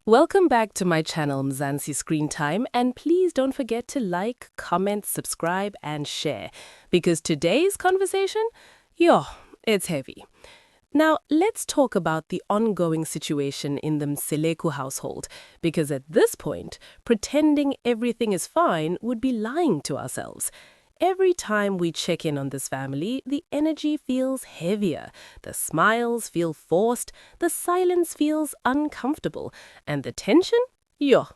Welcome back to my channel Mzansi Screen Time, and please don't forget to like, comment, subscribe and share because today's conversation, it's heavy. Now, let's talk about the ongoing situation in the Mseleku household because at this point, pretending everything is fine would be lying to ourselves. Every time we check in on this family, the energy feels heavier, the smiles feel forced, the silence feels uncomfortable, and the tension? You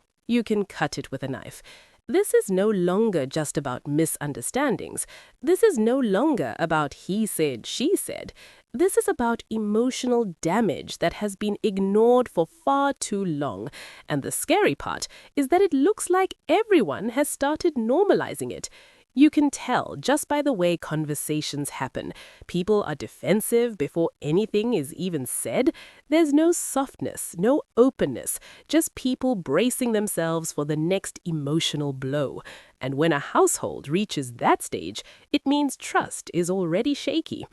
can cut it with a knife. This is no longer just about misunderstandings. This is no longer about he said, she said. This is about emotional damage that has been ignored for far too long. And the scary part is that it looks like everyone has started normalizing it. You can tell just by the way conversations happen. People are defensive before anything is even said. There's no softness, no openness, just people bracing themselves for the next emotional blow. And when a household reaches that stage, it means trust is already shaky.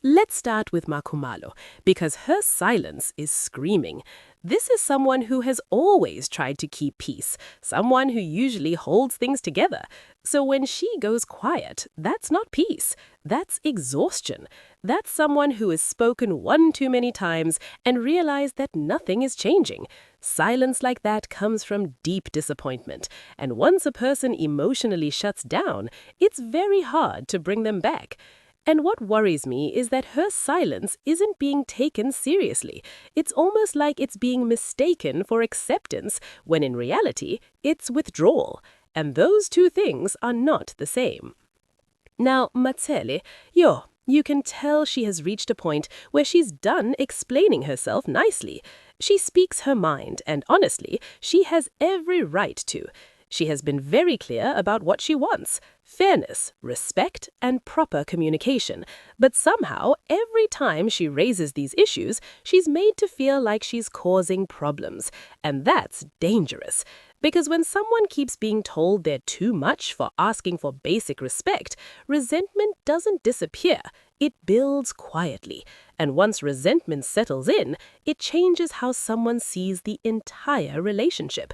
Let's start with Makumalo, because her silence is screaming. This is someone who has always tried to keep peace, someone who usually holds things together. So when she goes quiet, that's not peace, that's exhaustion. That's someone who has spoken one too many times and realized that nothing is changing. Silence like that comes from deep disappointment, and once a person emotionally shuts down, it's very hard to bring them back. And what worries me is that her silence isn't being taken seriously. It's almost like it's being mistaken for acceptance, when in reality, it's withdrawal. And those two things are not the same. Now, Matsele, you can tell she has reached a point where she's done explaining herself nicely. She speaks her mind, and honestly, she has every right to. She has been very clear about what she wants: fairness, respect, and proper communication. But somehow, every time she raises these issues, she's made to feel like she's causing problems. And that's dangerous. Because when someone keeps being told they're too much for asking for basic respect, resentment doesn't disappear. It builds quietly. And once resentment settles in, it changes how someone sees the entire relationship.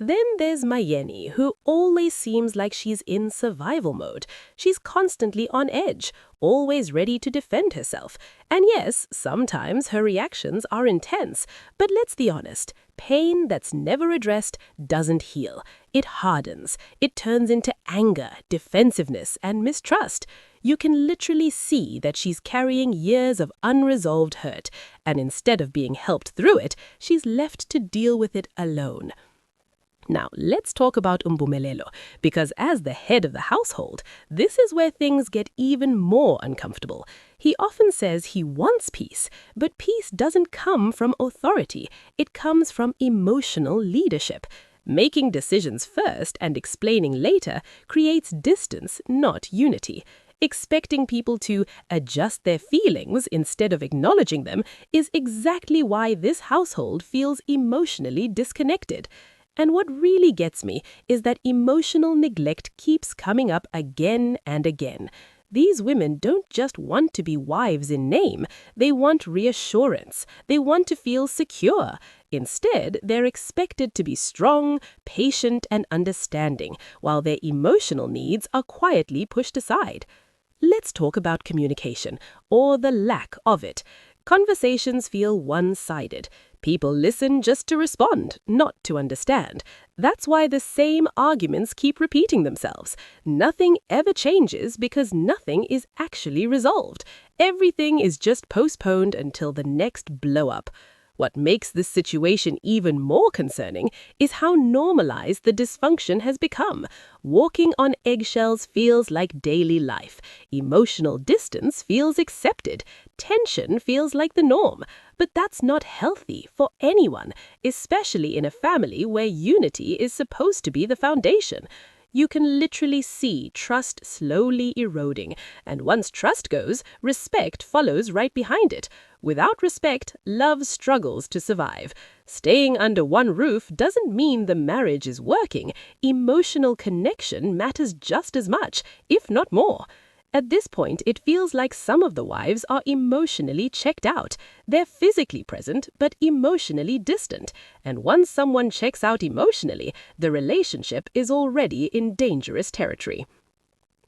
Then there's Mayeni, who always seems like she's in survival mode. She's constantly on edge, always ready to defend herself. And yes, sometimes her reactions are intense, but let's be honest, pain that's never addressed doesn't heal. It hardens. It turns into anger, defensiveness, and mistrust. You can literally see that she's carrying years of unresolved hurt, and instead of being helped through it, she's left to deal with it alone. Now, let's talk about Mpumelelo, because as the head of the household, this is where things get even more uncomfortable. He often says he wants peace, but peace doesn't come from authority. It comes from emotional leadership. Making decisions first and explaining later creates distance, not unity. Expecting people to adjust their feelings instead of acknowledging them is exactly why this household feels emotionally disconnected. And what really gets me is that emotional neglect keeps coming up again and again. These women don't just want to be wives in name, they want reassurance, they want to feel secure. Instead, they're expected to be strong, patient, and understanding, while their emotional needs are quietly pushed aside. Let's talk about communication, or the lack of it. Conversations feel one-sided. People listen just to respond, not to understand. That's why the same arguments keep repeating themselves. Nothing ever changes because nothing is actually resolved. Everything is just postponed until the next blow-up. What makes this situation even more concerning is how normalized the dysfunction has become. Walking on eggshells feels like daily life. Emotional distance feels accepted. Tension feels like the norm. But that's not healthy for anyone, especially in a family where unity is supposed to be the foundation. You can literally see trust slowly eroding, and once trust goes, respect follows right behind it. Without respect, love struggles to survive. Staying under one roof doesn't mean the marriage is working. Emotional connection matters just as much, if not more. At this point, it feels like some of the wives are emotionally checked out. They're physically present, but emotionally distant. And once someone checks out emotionally, the relationship is already in dangerous territory.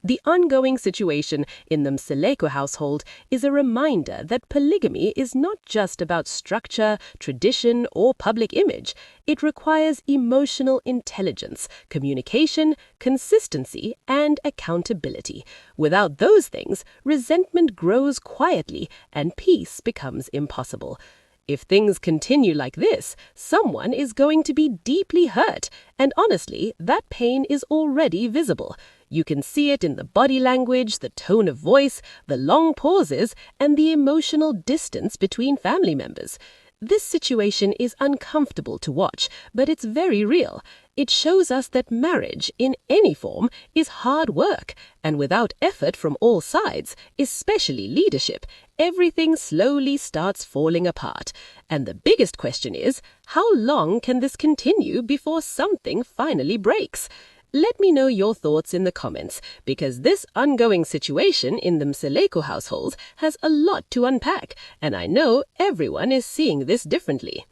The ongoing situation in the Mseleku household is a reminder that polygamy is not just about structure, tradition, or public image. It requires emotional intelligence, communication, consistency, and accountability. Without those things, resentment grows quietly and peace becomes impossible. If things continue like this, someone is going to be deeply hurt, and honestly, that pain is already visible. You can see it in the body language, the tone of voice, the long pauses, and the emotional distance between family members. This situation is uncomfortable to watch, but it's very real. It shows us that marriage, in any form, is hard work, and without effort from all sides, especially leadership, everything slowly starts falling apart. And the biggest question is, how long can this continue before something finally breaks? Let me know your thoughts in the comments, because this ongoing situation in the Mseleku household has a lot to unpack, and I know everyone is seeing this differently.